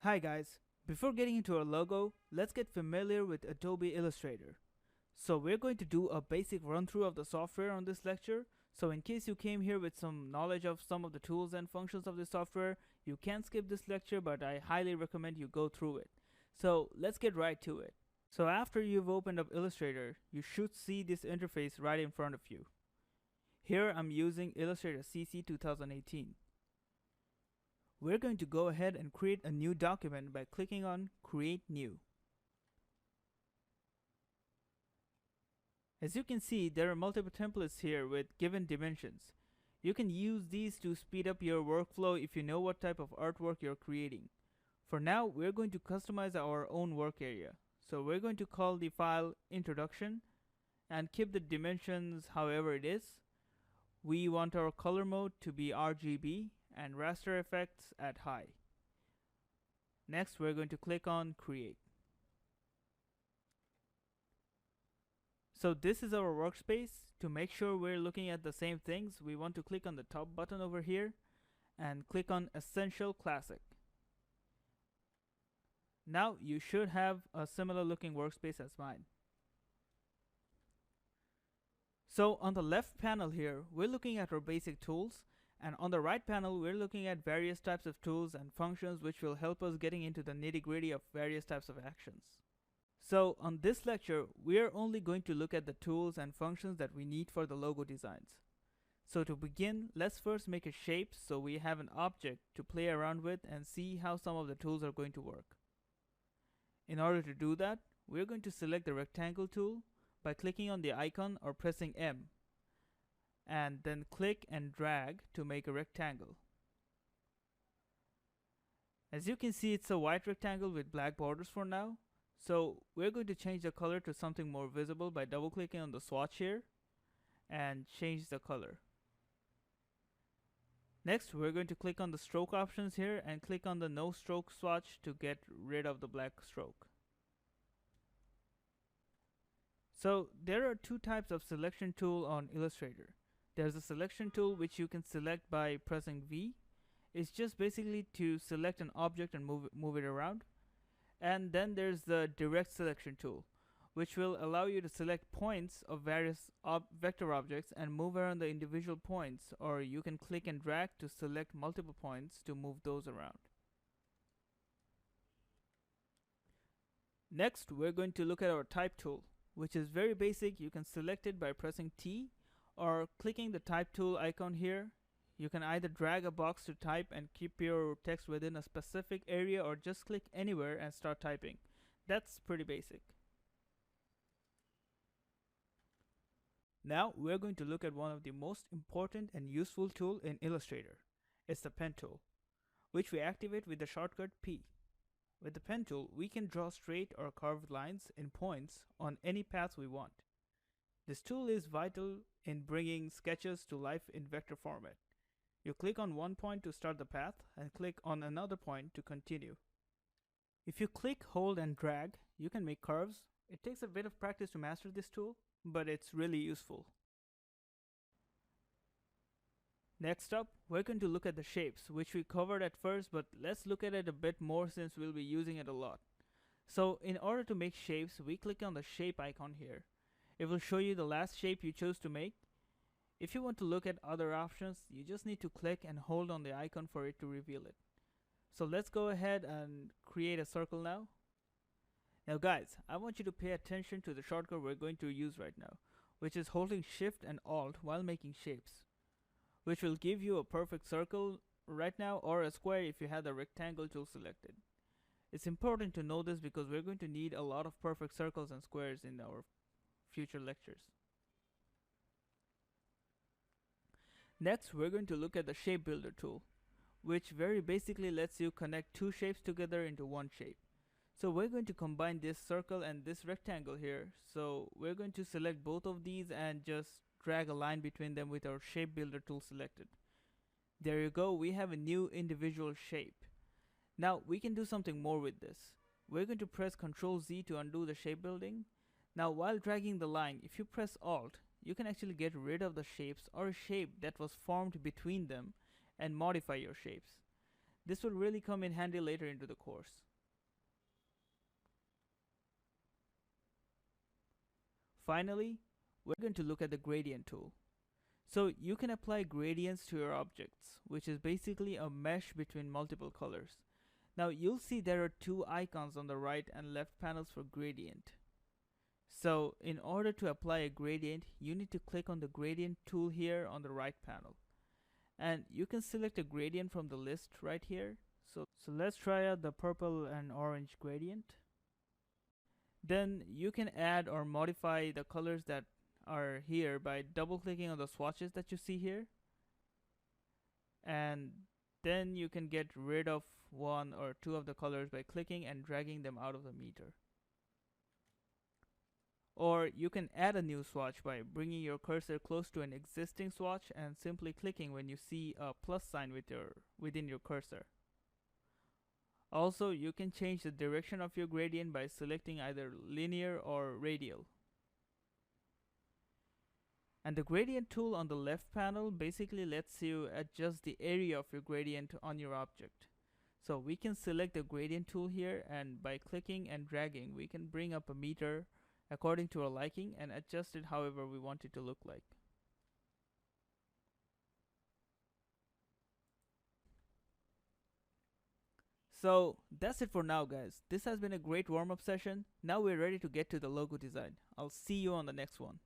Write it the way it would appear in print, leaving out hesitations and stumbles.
Hi guys, before getting into our logo, let's get familiar with Adobe Illustrator. So we're going to do a basic run through of the software on this lecture, so in case you came here with some knowledge of some of the tools and functions of this software, you can skip this lecture, but I highly recommend you go through it. So let's get right to it. So after you've opened up Illustrator, you should see this interface right in front of you. Here I'm using Illustrator CC 2018. We're going to go ahead and create a new document by clicking on Create New. As you can see, there are multiple templates here with given dimensions. You can use these to speed up your workflow if you know what type of artwork you're creating. For now, we're going to customize our own work area. So we're going to call the file Introduction and keep the dimensions however it is. We want our color mode to be RGB and raster effects at high. Next, we're going to click on Create. So this is our workspace. To make sure we're looking at the same things, we want to click on the top button over here and click on Essential Classic. Now you should have a similar looking workspace as mine. So on the left panel here, we're looking at our basic tools, and on the right panel, we're looking at various types of tools and functions which will help us getting into the nitty-gritty of various types of actions. So on this lecture, we are only going to look at the tools and functions that we need for the logo designs. So to begin, let's first make a shape so we have an object to play around with and see how some of the tools are going to work. In order to do that, we're going to select the rectangle tool by clicking on the icon or pressing M, and then click and drag to make a rectangle. As you can see, it's a white rectangle with black borders for now. So we're going to change the color to something more visible by double clicking on the swatch here and change the color. Next, we're going to click on the stroke options here and click on the no stroke swatch to get rid of the black stroke. So there are two types of selection tool on Illustrator. There's a selection tool which you can select by pressing V. It's just basically to select an object and move it around. And then there's the direct selection tool, which will allow you to select points of various vector objects and move around the individual points, or you can click and drag to select multiple points to move those around. Next, we're going to look at our type tool, which is very basic. You can select it by pressing T or clicking the type tool icon here. You can either drag a box to type and keep your text within a specific area, or just click anywhere and start typing. That's pretty basic. Now we're going to look at one of the most important and useful tools in Illustrator. It's the pen tool, which we activate with the shortcut P. With the pen tool, we can draw straight or curved lines and points on any path we want. This tool is vital in bringing sketches to life in vector format. You click on one point to start the path and click on another point to continue. If you click, hold, and drag, you can make curves. It takes a bit of practice to master this tool, but it's really useful. Next up, we're going to look at the shapes, which we covered at first, but let's look at it a bit more since we'll be using it a lot. So in order to make shapes, we click on the shape icon here. It will show you the last shape you chose to make. If you want to look at other options, you just need to click and hold on the icon for it to reveal it. So let's go ahead and create a circle now. Now guys, I want you to pay attention to the shortcut we're going to use right now, which is holding Shift and Alt while making shapes, which will give you a perfect circle right now, or a square if you have the rectangle tool selected. It's important to know this because we're going to need a lot of perfect circles and squares in our future lectures. Next, we're going to look at the Shape Builder tool, which very basically lets you connect two shapes together into one shape. So we're going to combine this circle and this rectangle here. So we're going to select both of these and just drag a line between them with our Shape Builder tool selected. There you go, we have a new individual shape. Now we can do something more with this. We're going to press Ctrl Z to undo the shape building. Now while dragging the line, if you press Alt, you can actually get rid of the shapes or a shape that was formed between them and modify your shapes. This will really come in handy later into the course. Finally, we're going to look at the gradient tool. So you can apply gradients to your objects, which is basically a mesh between multiple colors. Now you'll see there are two icons on the right and left panels for gradient. So in order to apply a gradient, you need to click on the gradient tool here on the right panel. And you can select a gradient from the list right here. So let's try out the purple and orange gradient. Then you can add or modify the colors that are here by double clicking on the swatches that you see here. And then you can get rid of one or two of the colors by clicking and dragging them out of the meter. Or you can add a new swatch by bringing your cursor close to an existing swatch and simply clicking when you see a plus sign within your cursor. Also, you can change the direction of your gradient by selecting either linear or radial. And the gradient tool on the left panel basically lets you adjust the area of your gradient on your object. So we can select the gradient tool here, and by clicking and dragging, we can bring up a meter according to our liking and adjust it however we want it to look like. So that's it for now, guys. This has been a great warm-up session. Now we're ready to get to the logo design. I'll see you on the next one.